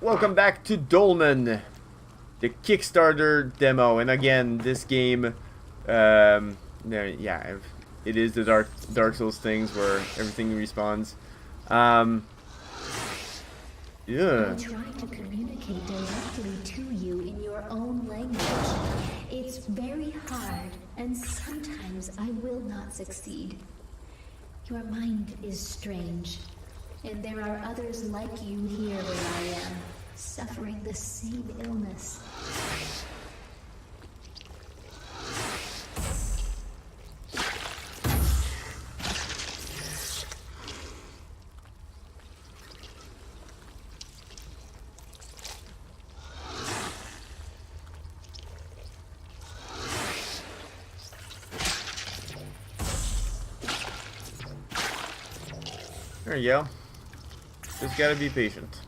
Welcome back to Dolmen, the Kickstarter demo. And again, this game, yeah, it is the Dark Souls things where everything respawns. Yeah. I try to communicate directly to you in your own language. It's very hard, and sometimes I will not succeed. Your mind is strange, and there are others like you here where I am, suffering the same illness. There you go. Just gotta be patient.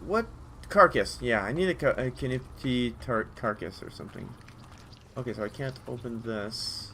What carcass? Yeah, I need a Kinipti carcass or something. Okay, so I can't open this.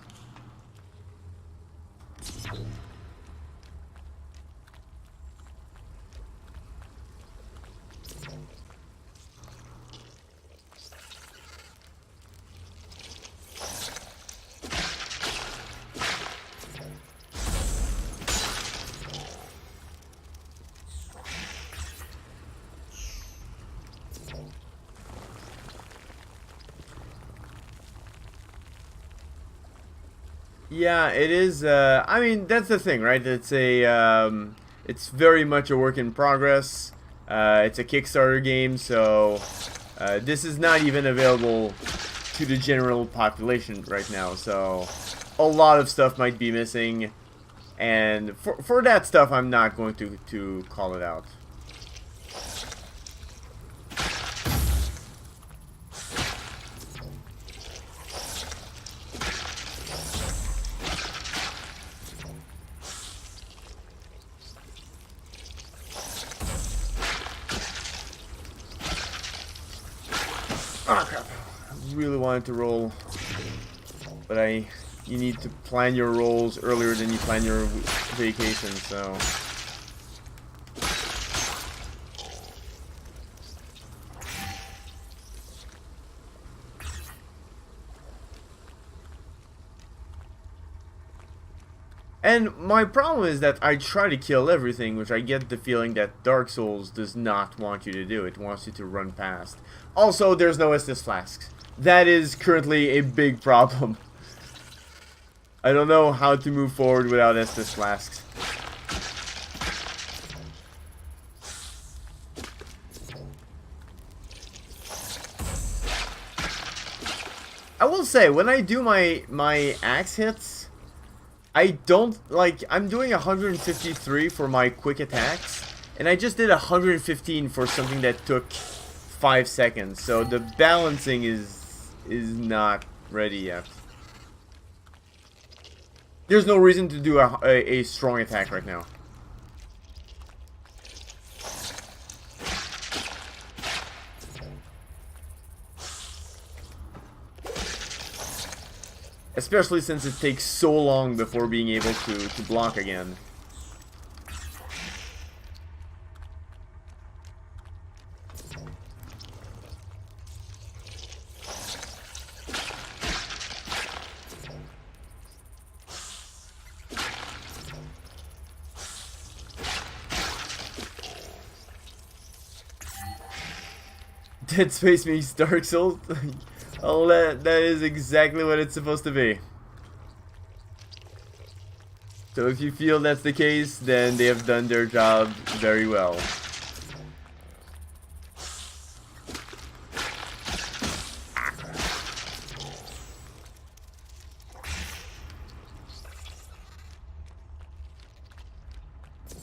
Yeah, it is. I mean, that's the thing, right? It's it's very much a work in progress. It's a Kickstarter game, so this is not even available to the general population right now. So a lot of stuff might be missing, and for that stuff, I'm not going to call it out. Oh crap. I really wanted to roll, but you need to plan your rolls earlier than you plan your vacation, so. And my problem is that I try to kill everything, which I get the feeling that Dark Souls does not want you to do. It wants you to run past. Also, there's no Estus flasks. That is currently a big problem. I don't know how to move forward without Estus flasks. I will say, when I do my axe hits, I don't, like, I'm doing 153 for my quick attacks, and I just did 115 for something that took 5 seconds, so the balancing is not ready yet. There's no reason to do a strong attack right now. Especially since it takes so long before being able to block again. Dead Space meets Dark Souls? That is exactly what it's supposed to be. So if you feel that's the case, then they have done their job very well.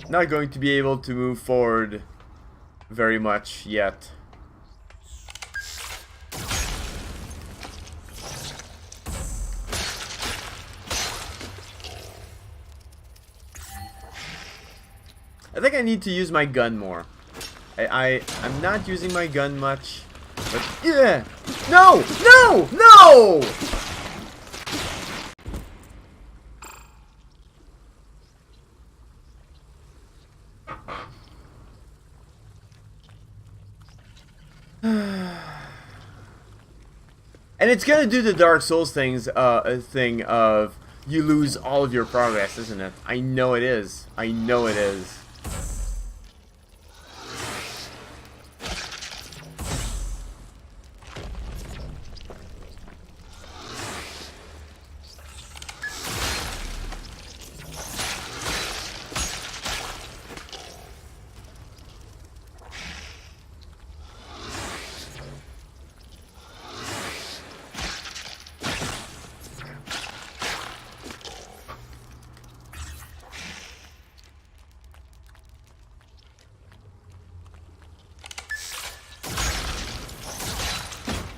Not going to be able to move forward very much yet. I think I need to use my gun more. I'm not using my gun much, but yeah. No! No! No! And it's gonna do the Dark Souls thing of you lose all of your progress, isn't it? I know it is. I know it is.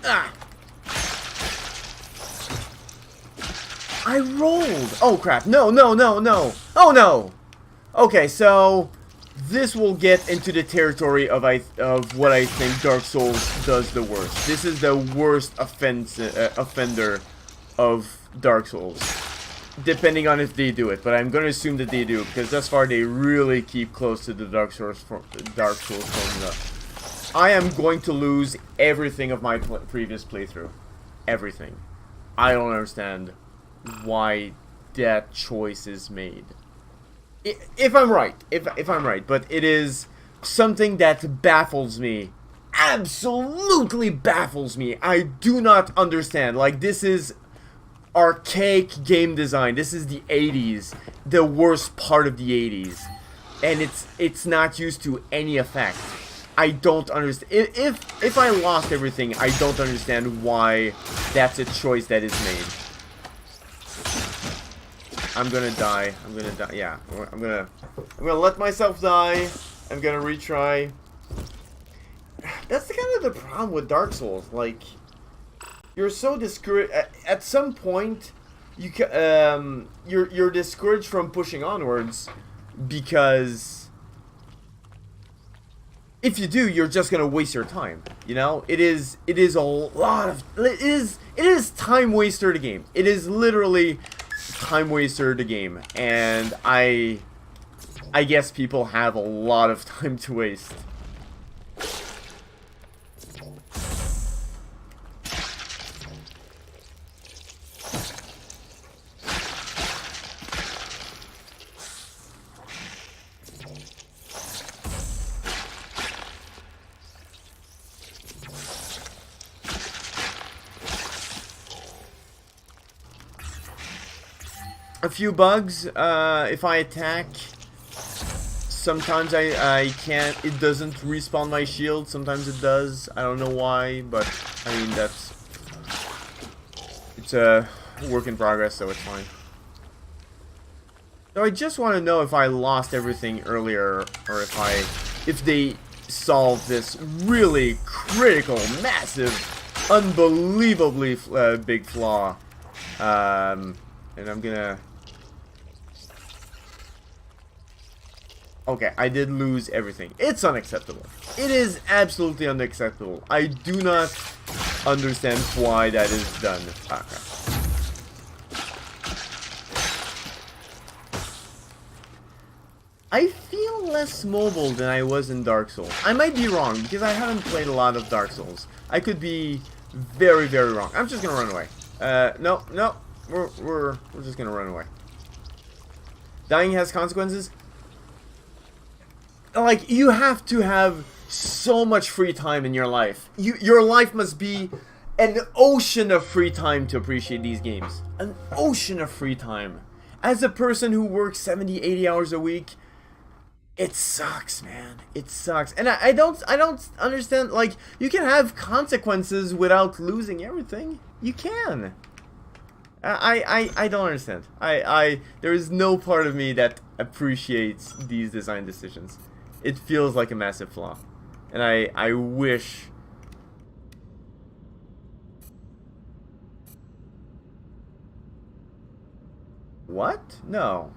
Ah! I rolled! Oh crap, no, no, no, no! Oh no! Okay, so this will get into the territory of what I think Dark Souls does the worst. This is the worst offender of Dark Souls. Depending on if they do it, but I'm going to assume that they do, because thus far they really keep close to the Dark Souls formula. I am going to lose everything of my previous playthrough. Everything. I don't understand why that choice is made. If I'm right. If I'm right. But it is something that baffles me. Absolutely baffles me. I do not understand. Like, this is archaic game design. This is the 80s. The worst part of the 80s. And it's not used to any effect. I don't understand. If I lost everything, I don't understand why that's a choice that is made. I'm gonna die. I'm gonna die. Yeah, I'm gonna let myself die. I'm gonna retry. That's kind of the problem with Dark Souls. Like, you're so discouraged. At some point, you're discouraged from pushing onwards because if you do, you're just gonna waste your time. You know, it is a lot of it is time waster the game. It is literally time waster the game, and I guess people have a lot of time to waste. A few bugs, if I attack, sometimes I can't, it doesn't respawn my shield, sometimes it does, I don't know why, but, I mean, it's a work in progress, so it's fine. So I just want to know if I lost everything earlier, or if they solved this really critical, massive, unbelievably big flaw, and I'm gonna... Okay, I did lose everything. It's unacceptable. It is absolutely unacceptable. I do not understand why that is done. Ah, crap. I feel less mobile than I was in Dark Souls. I might be wrong, because I haven't played a lot of Dark Souls. I could be very, very wrong. I'm just gonna run away. No, no. We're just gonna run away. Dying has consequences? Like, you have to have so much free time in your life. Your life must be an ocean of free time to appreciate these games. An ocean of free time. As a person who works 70, 80 hours a week, it sucks, man. It sucks. And I don't understand, like, you can have consequences without losing everything. You can. I don't understand. There is no part of me that appreciates these design decisions. It feels like a massive flaw. And I wish... What? No.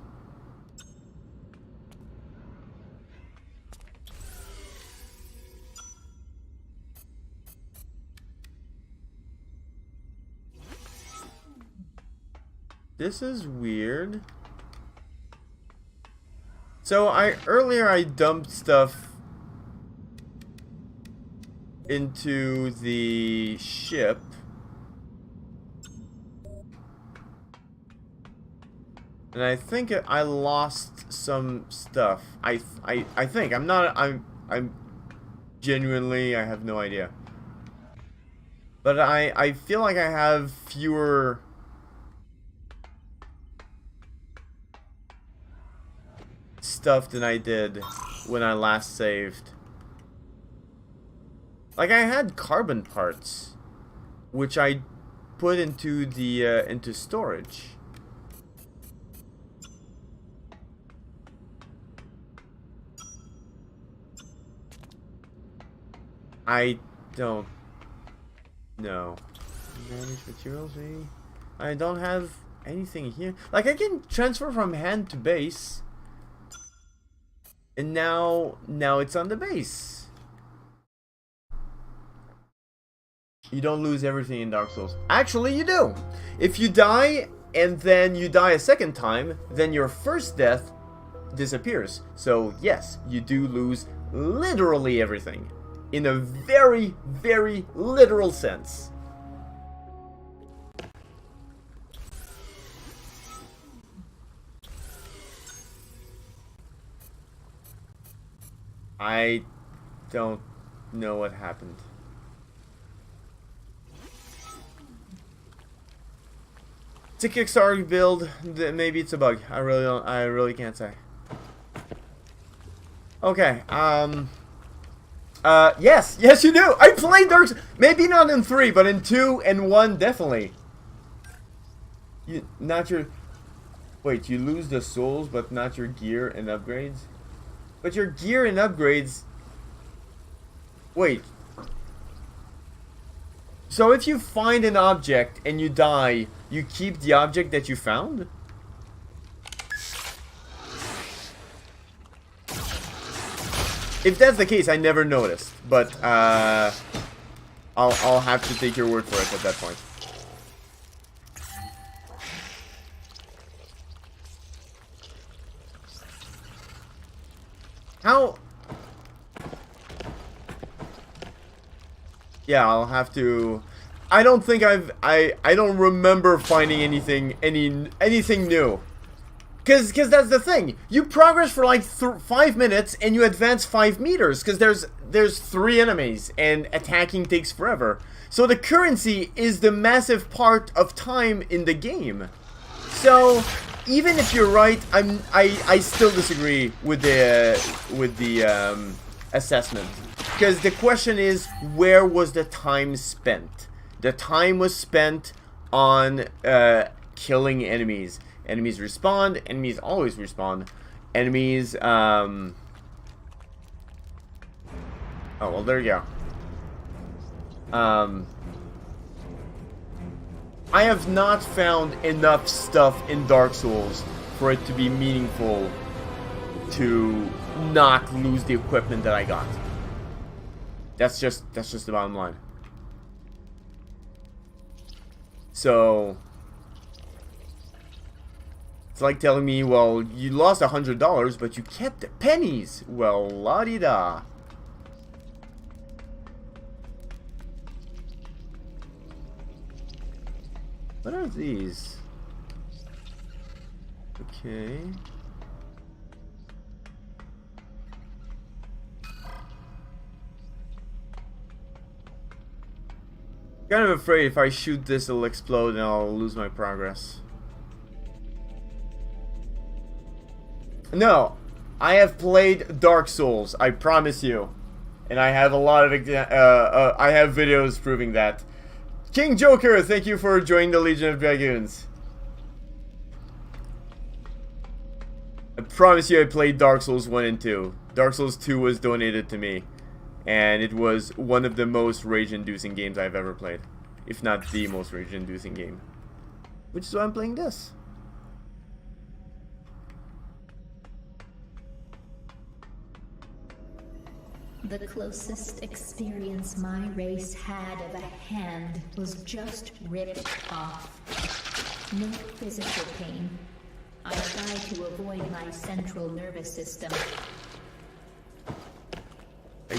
This is weird. So earlier I dumped stuff into the ship, And I think I lost some stuff. I think I'm genuinely, I have no idea. But I feel like I have fewer stuff than I did when I last saved. Like, I had carbon parts, which I put into the into storage. I don't know. Manage materials, maybe? I don't have anything here. Like, I can transfer from hand to base. And now it's on the base. You don't lose everything in Dark Souls. Actually, you do. If you die and then you die a second time, then your first death disappears. So yes, you do lose literally everything. In a very, very literal sense. I don't know what happened. It's a Kickstarter build. Maybe it's a bug. I really can't say. Okay. Yes, you do. I played Dark Souls. Maybe not in 3, but in 2 and 1 definitely. Wait, you lose the souls, but not your gear and upgrades? But your gear and upgrades... Wait. So if you find an object and you die, you keep the object that you found? If that's the case, I never noticed. But, I'll have to take your word for it at that point. How? Yeah, I'll have to. I don't think I don't remember finding anything new. Cause that's the thing. You progress for like 5 minutes and you advance 5 meters. Cause there's 3 enemies and attacking takes forever. So the currency is the massive part of time in the game. So even if you're right, I still disagree with the assessment. Because the question is, where was the time spent? The time was spent on killing enemies. Enemies respawn. Enemies always respawn. Enemies, oh, well, there you go. I have not found enough stuff in Dark Souls for it to be meaningful to not lose the equipment that I got. That's just the bottom line. So it's like telling me, well, you lost $100, but you kept the pennies. Well, la-di-da. What are these? Okay. Kind of afraid if I shoot this it'll explode and I'll lose my progress. No, I have played Dark Souls, I promise you. And I have a lot of I have videos proving that. King Joker, thank you for joining the Legion of Dragoons. I promise you I played Dark Souls 1 and 2. Dark Souls 2 was donated to me. And it was one of the most rage-inducing games I've ever played. If not the most rage-inducing game. Which is why I'm playing this. The closest experience my race had of a hand was just ripped off. No physical pain. I try to avoid my central nervous system. I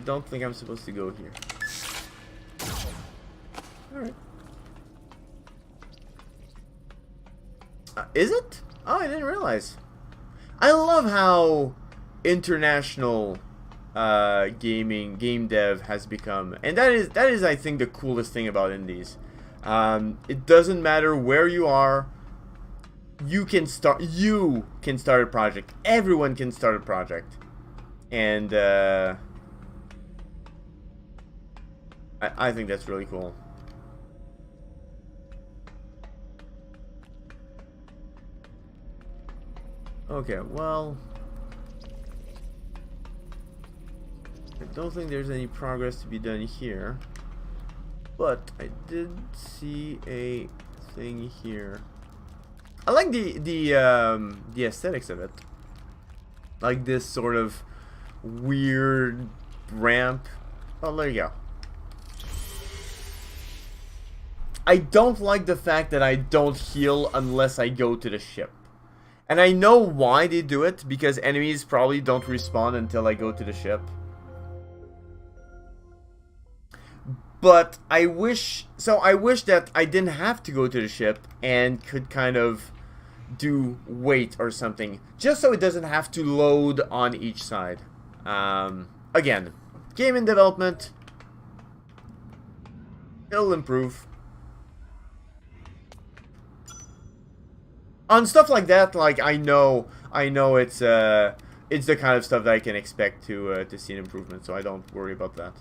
don't think I'm supposed to go here. Alright. Is it? Oh, I didn't realize. I love how international game dev has become, and that is I think the coolest thing about indies. It doesn't matter where you are. You can start a project. Everyone can start a project, and I think that's really cool. Okay, well, I don't think there's any progress to be done here, but I did see a thing here. I like the aesthetics of it, like this sort of weird ramp. Oh, there you go. I don't like the fact that I don't heal unless I go to the ship. And I know why they do it, because enemies probably don't respawn until I go to the ship. But I wish that I didn't have to go to the ship and could kind of do wait or something, just so it doesn't have to load on each side. Again, game in development. It'll improve. On stuff like that, like I know it's the kind of stuff that I can expect to see an improvement, so I don't worry about that.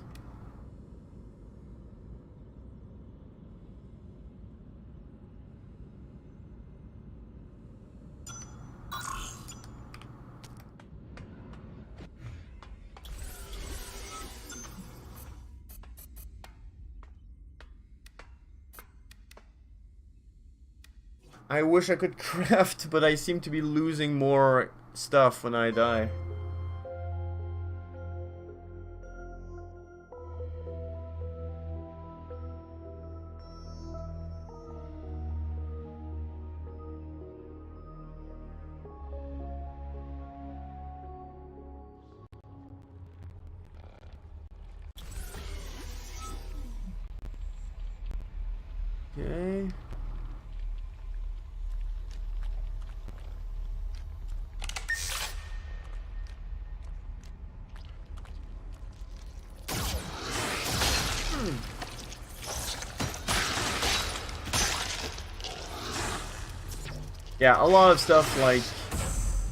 I wish I could craft, but I seem to be losing more stuff when I die. Okay. Yeah, a lot of stuff like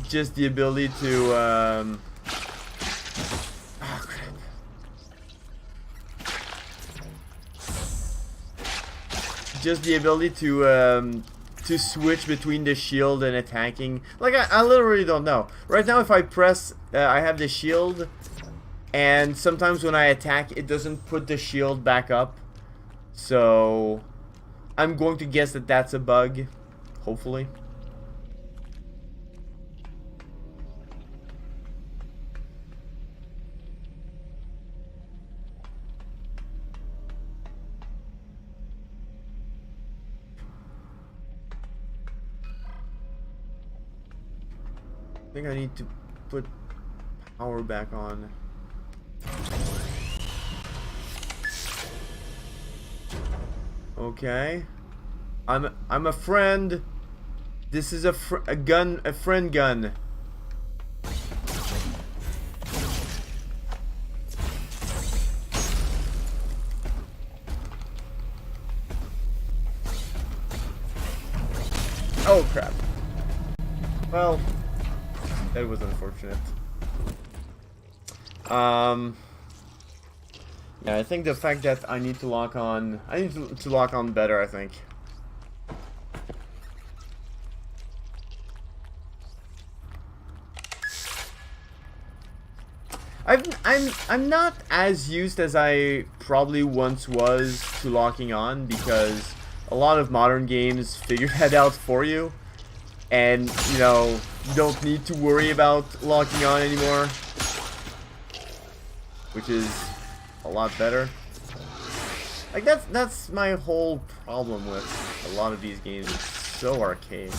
just the ability to oh, crap. Just the ability to switch between the shield and attacking. Like I literally don't know. Right now, if I press, I have the shield, and sometimes when I attack, it doesn't put the shield back up. So I'm going to guess that that's a bug. Hopefully. I think I need to put power back on. Okay. I'm a friend. This is a friend gun. Oh crap. Well, that was unfortunate. Yeah, I think the fact that I need to lock on, to lock on better, I think. I'm not as used as I probably once was to locking on, because a lot of modern games figure that out for you, and you know, you don't need to worry about locking on anymore, which is a lot better. Like that's my whole problem with a lot of these games. It's so arcade.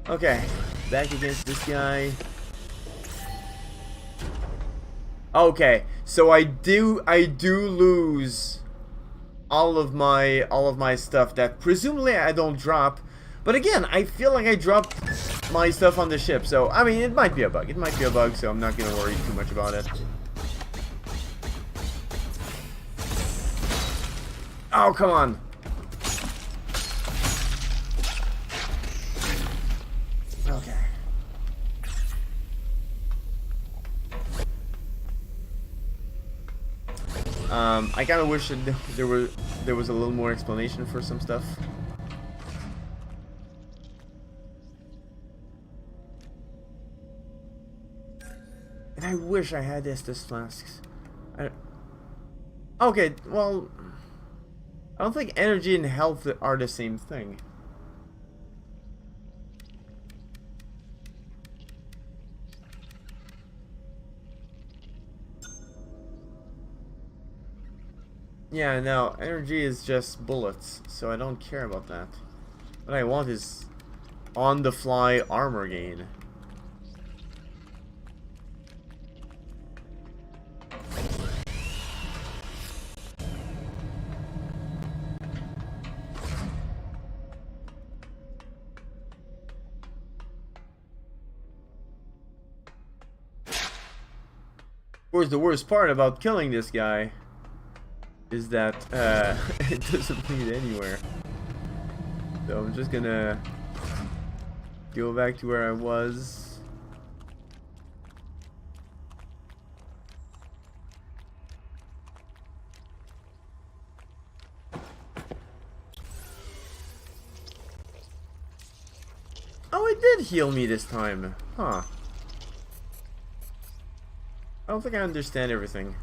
Okay, back against this guy. Okay, so I do lose all of my stuff that presumably I don't drop. But again, I feel like I dropped my stuff on the ship. So, I mean, it might be a bug. It might be a bug, so I'm not going to worry too much about it. Oh, come on. Okay. I kind of wish that there was a little more explanation for some stuff. And I wish I had Estus flasks. Okay, well, I don't think energy and health are the same thing. Yeah, no, energy is just bullets, so I don't care about that. What I want is on-the-fly armor gain. Of course, the worst part about killing this guy is that it doesn't lead anywhere. So I'm just gonna go back to where I was. Oh, it did heal me this time. Huh. I don't think I understand everything.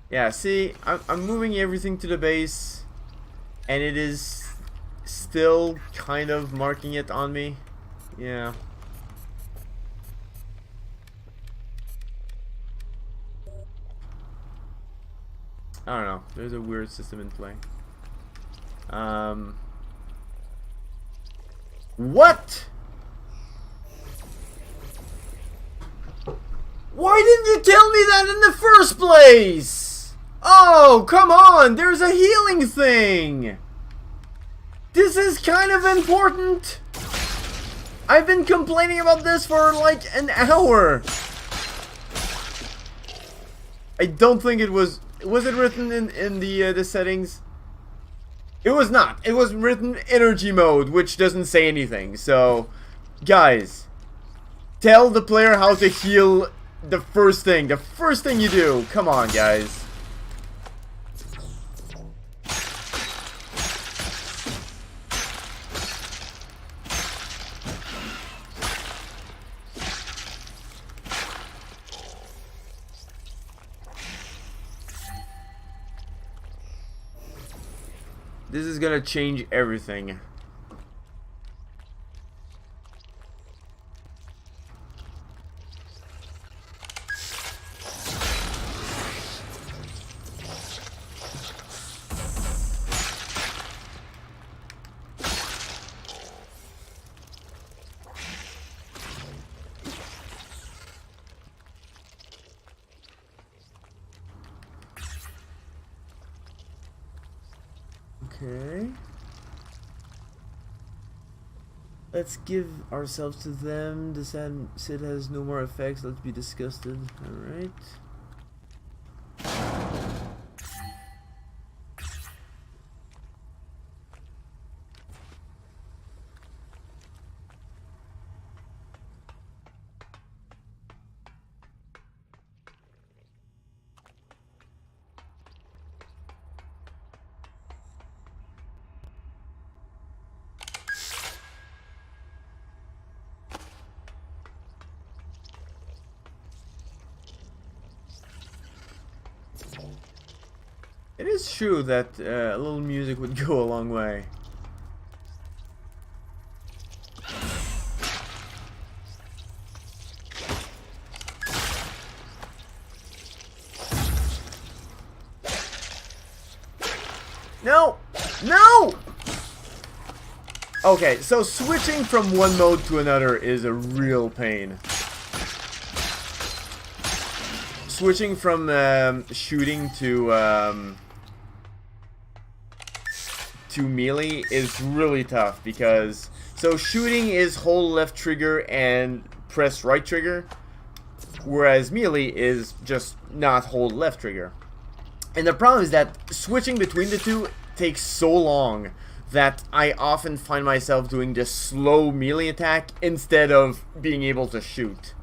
Yeah, see, I'm moving everything to the base, and it is still kind of marking it on me. Yeah. I don't know. There's a weird system in play. What? Why didn't you tell me that in the first place? Oh, come on. There's a healing thing. This is kind of important. I've been complaining about this for like an hour. I don't think it was. Was it written in the settings? It was not. It was written energy mode, which doesn't say anything. So, guys, tell the player how to heal the first thing. The first thing you do. Come on, guys. This is gonna change everything. Okay. Let's give ourselves to them. The Sid has no more effects. Let's be disgusted. Alright. It is true that a little music would go a long way. No! No! Okay, so switching from one mode to another is a real pain. Switching from shooting to melee is really tough because so shooting is hold left trigger and press right trigger, whereas melee is just not hold left trigger. And the problem is that switching between the two takes so long that I often find myself doing this slow melee attack instead of being able to shoot.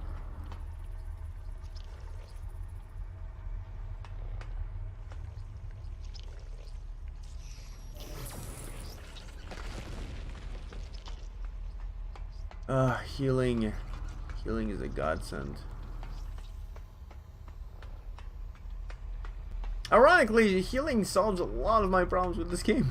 Healing. Healing is a godsend. Ironically, healing solves a lot of my problems with this game.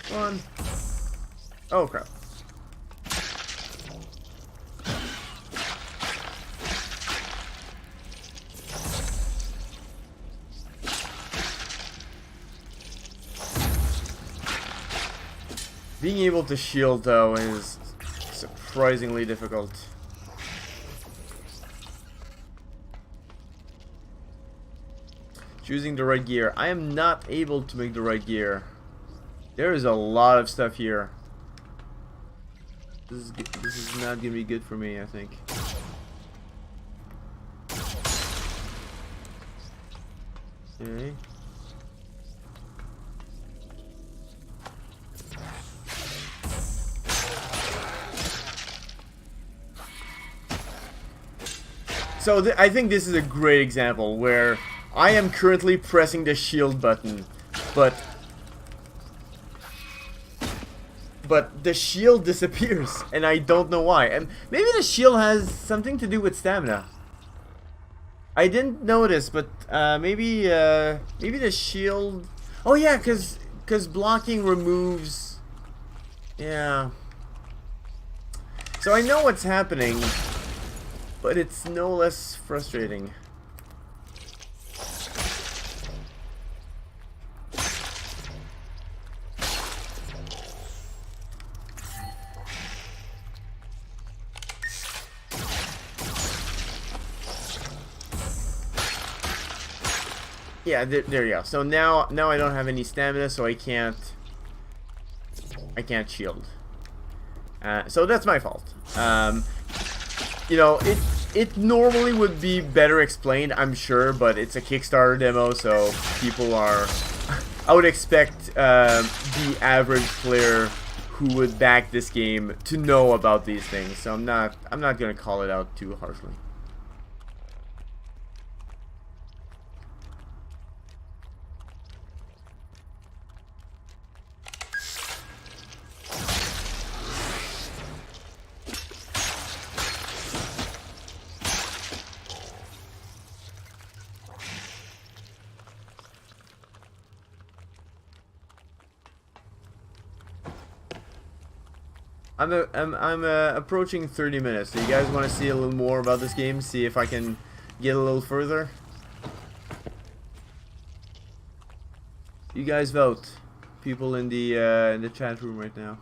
Come on. Oh crap. Being able to shield, though, is surprisingly difficult. Choosing the right gear. I am not able to make the right gear. There is a lot of stuff here. This is not gonna be good for me, I think. Okay. So I think this is a great example where I am currently pressing the shield button, but the shield disappears and I don't know why. And maybe the shield has something to do with stamina. I didn't notice, but maybe the shield. Oh yeah, cause blocking removes. Yeah. So I know what's happening. But it's no less frustrating. Yeah, there you go. So now I don't have any stamina, so I can't shield. So that's my fault. You know, it normally would be better explained, I'm sure, but it's a Kickstarter demo, so people are... I would expect the average player who would back this game to know about these things, so I'm not gonna call it out too harshly. I'm approaching 30 minutes. Do you guys want to see a little more about this game? See if I can get a little further? You guys vote. People in the chat room right now.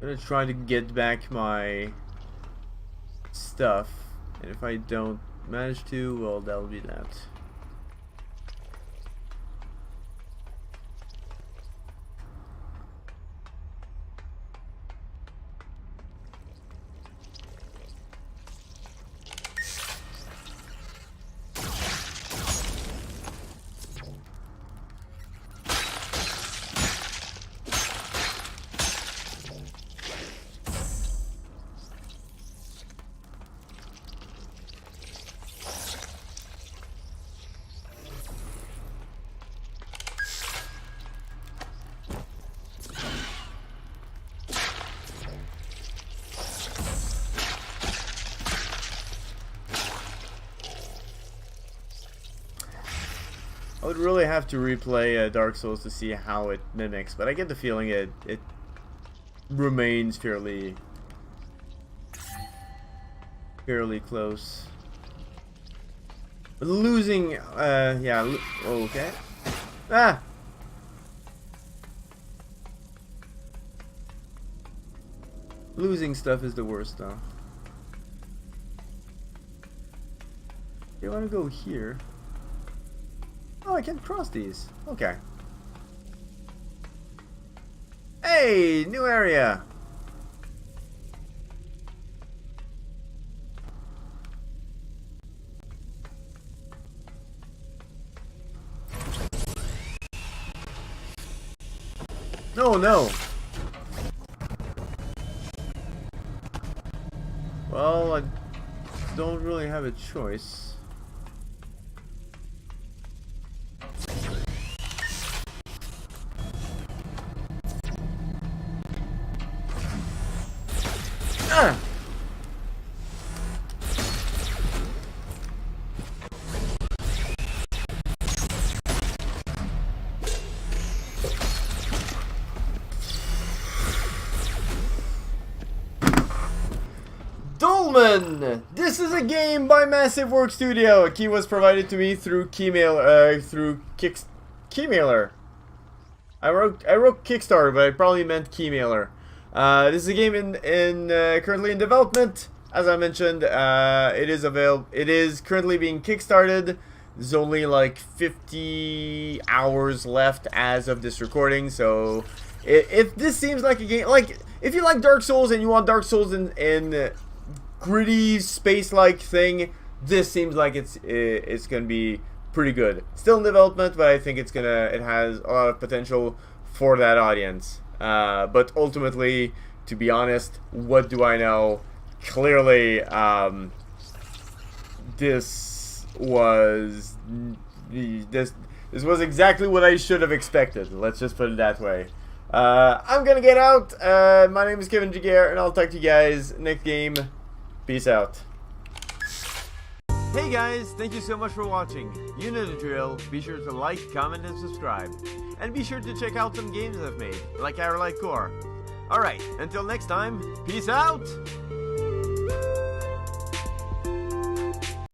I'm gonna try to get back my stuff, and if I don't manage to, well, that'll be that. would really have to replay Dark Souls to see how it mimics, but I get the feeling it remains fairly close. Losing, yeah, okay. Ah! Losing stuff is the worst, though. You want to go here? Oh, I can cross these. Okay. Hey, new area. No, no. Well, I don't really have a choice. Ah! Dolmen! This is a game by Massive Work Studio. A key was provided to me through Keymailer. I wrote Kickstarter, but I probably meant Keymailer. This is a game currently in development. As I mentioned, it is currently being kickstarted. There's only like 50 hours left as of this recording, so if this seems like a game, like if you like Dark Souls and you want Dark Souls in gritty space-like thing, this seems like it's gonna be pretty good. Still in development, but I think it has a lot of potential for that audience. But ultimately, to be honest, what do I know? Clearly, this was exactly what I should have expected. Let's just put it that way. I'm gonna get out. My name is Kevin Jaguar, and I'll talk to you guys next game. Peace out. Hey guys, thank you so much for watching. You know the drill. Be sure to like, comment, and subscribe. And be sure to check out some games I've made, like Light Core. Alright, until next time, peace out!